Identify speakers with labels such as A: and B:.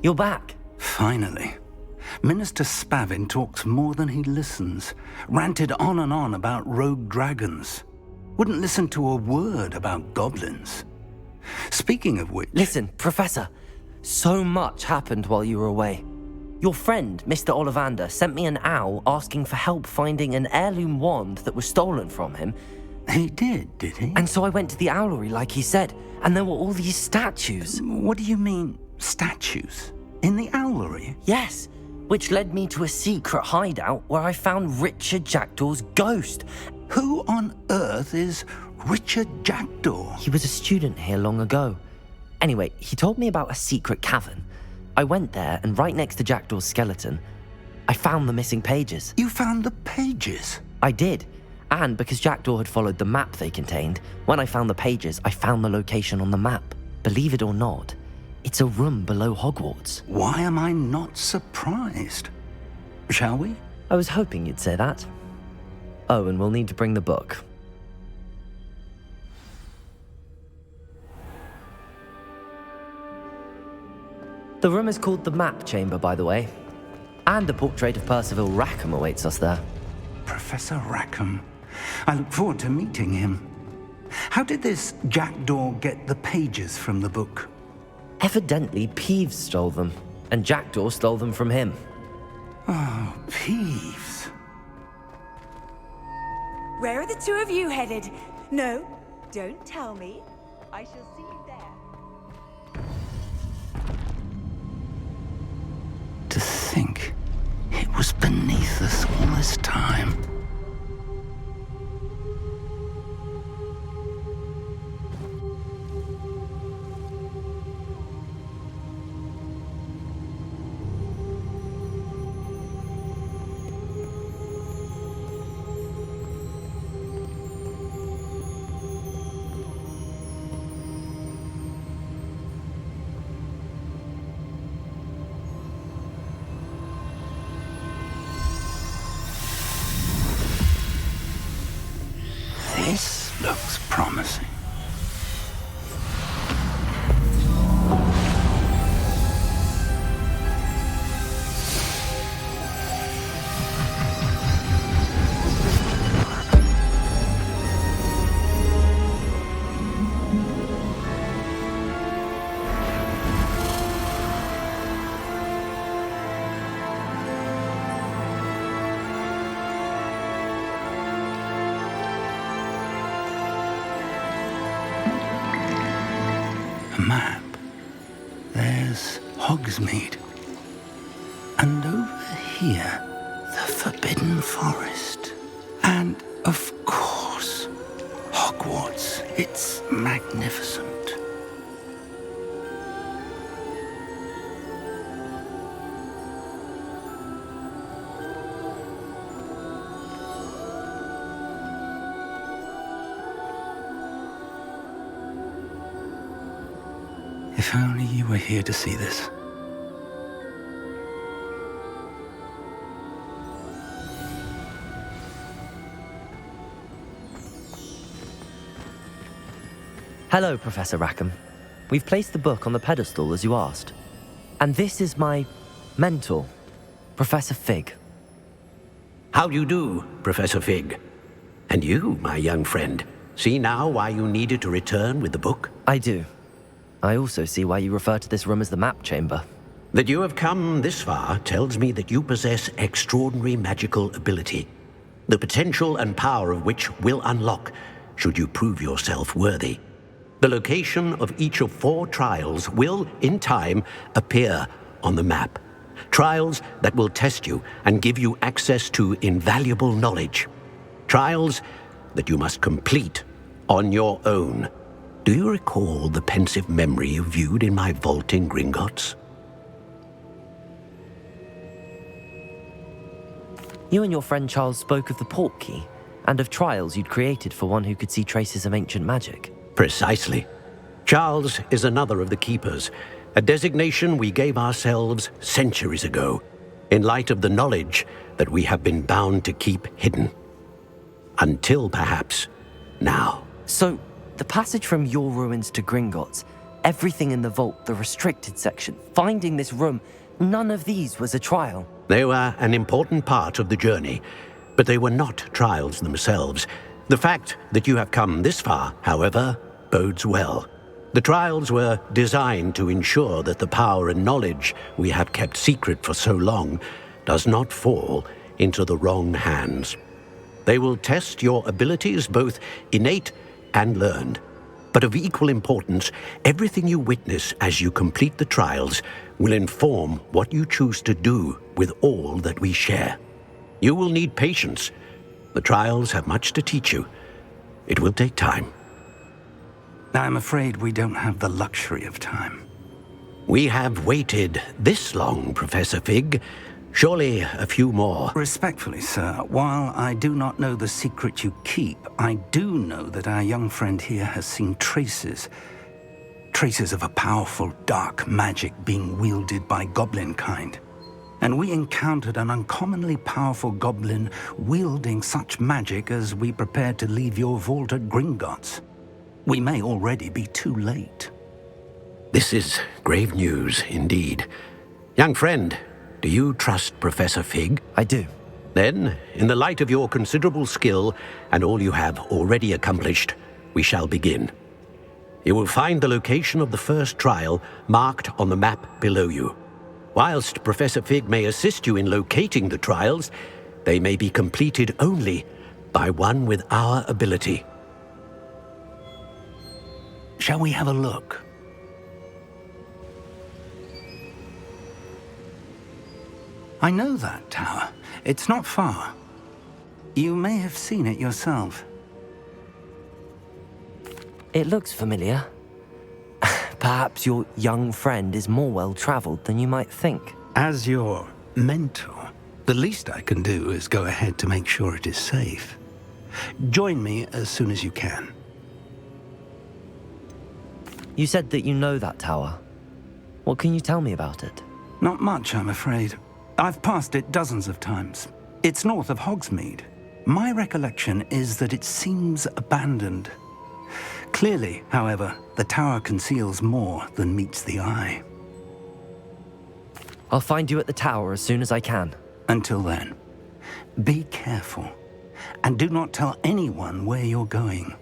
A: You're back.
B: Finally. Minister Spavin talks more than he listens. Ranted on and on about rogue dragons. Wouldn't listen to a word about goblins. Speaking of which...
A: Listen, Professor. So much happened while you were away. Your friend, Mr. Ollivander, sent me an owl asking for help finding an heirloom wand that was stolen from him.
B: He did he?
A: And so I went to the owlery like he said, and there were all these statues.
B: What do you mean, statues? In the owlery?
A: Yes, which led me to a secret hideout where I found Richard Jackdaw's ghost.
B: Who on earth is Richard Jackdaw?
A: He was a student here long ago. Anyway, he told me about a secret cavern. I went there, and right next to Jackdaw's skeleton, I found the missing pages.
B: You found the pages?
A: I did. And because Jackdaw had followed the map they contained, when I found the pages, I found the location on the map. Believe it or not, it's a room below Hogwarts.
B: Why am I not surprised? Shall we?
A: I was hoping you'd say that. Oh, and we'll need to bring the book. The room is called the Map Chamber, by the way. And a portrait of Percival Rackham awaits us there.
B: Professor Rackham. I look forward to meeting him. How did this Jackdaw get the pages from the book?
A: Evidently, Peeves stole them, and Jackdaw stole them from him.
B: Oh, Peeves.
C: Where are the two of you headed? No, don't tell me. I shall see you there.
B: To think it was beneath us all this time. This looks promising. Map. There's Hogsmeade. And over here, the Forbidden Forest. And, of course, Hogwarts. It's magnificent. If only you were here to see this.
A: Hello, Professor Rackham. We've placed the book on the pedestal as you asked. And this is my mentor, Professor Fig.
D: How do you do, Professor Fig? And you, my young friend, see now why you needed to return with the book?
A: I do. I also see why you refer to this room as the Map Chamber.
D: That you have come this far tells me that you possess extraordinary magical ability, the potential and power of which will unlock should you prove yourself worthy. The location of each of 4 trials will, in time, appear on the map. Trials that will test you and give you access to invaluable knowledge. Trials that you must complete on your own. Do you recall the pensive memory you viewed in my vault in Gringotts?
A: You and your friend Charles spoke of the Portkey and of trials you'd created for one who could see traces of ancient magic.
D: Precisely. Charles is another of the Keepers, a designation we gave ourselves centuries ago, in light of the knowledge that we have been bound to keep hidden. Until perhaps now.
A: So, the passage from your ruins to Gringotts, Everything in the vault, the restricted section, finding this room, none of these was a trial.
D: They were an important part of the journey, but they were not trials themselves. The fact that you have come this far, however, bodes well. The trials were designed to ensure that the power and knowledge we have kept secret for so long does not fall into the wrong hands. They will test your abilities, both innate and learned. But of equal importance, everything you witness as you complete the trials will inform what you choose to do with all that we share. You will need patience. The trials have much to teach you. It will take time.
B: I'm afraid we don't have the luxury of time.
D: We have waited this long, Professor Fig. Surely a few more.
B: Respectfully, sir, while I do not know the secret you keep, I do know that our young friend here has seen traces of a powerful dark magic being wielded by goblin kind. And we encountered an uncommonly powerful goblin wielding such magic as we prepared to leave your vault at Gringotts. We may already be too late.
D: This is grave news indeed. Young friend, do you trust Professor Fig?
A: I do.
D: Then, in the light of your considerable skill and all you have already accomplished, we shall begin. You will find the location of the first trial marked on the map below you. Whilst Professor Fig may assist you in locating the trials, they may be completed only by one with our ability.
B: Shall we have a look? I know that tower. It's not far. You may have seen it yourself.
A: It looks familiar. Perhaps your young friend is more well-traveled than you might think.
B: As your mentor, the least I can do is go ahead to make sure it is safe. Join me as soon as you can.
A: You said that you know that tower. What can you tell me about it?
B: Not much, I'm afraid. I've passed it dozens of times. It's north of Hogsmeade. My recollection is that it seems abandoned. Clearly, however, the tower conceals more than meets the eye.
A: I'll find you at the tower as soon as I can.
B: Until then, be careful, and do not tell anyone where you're going.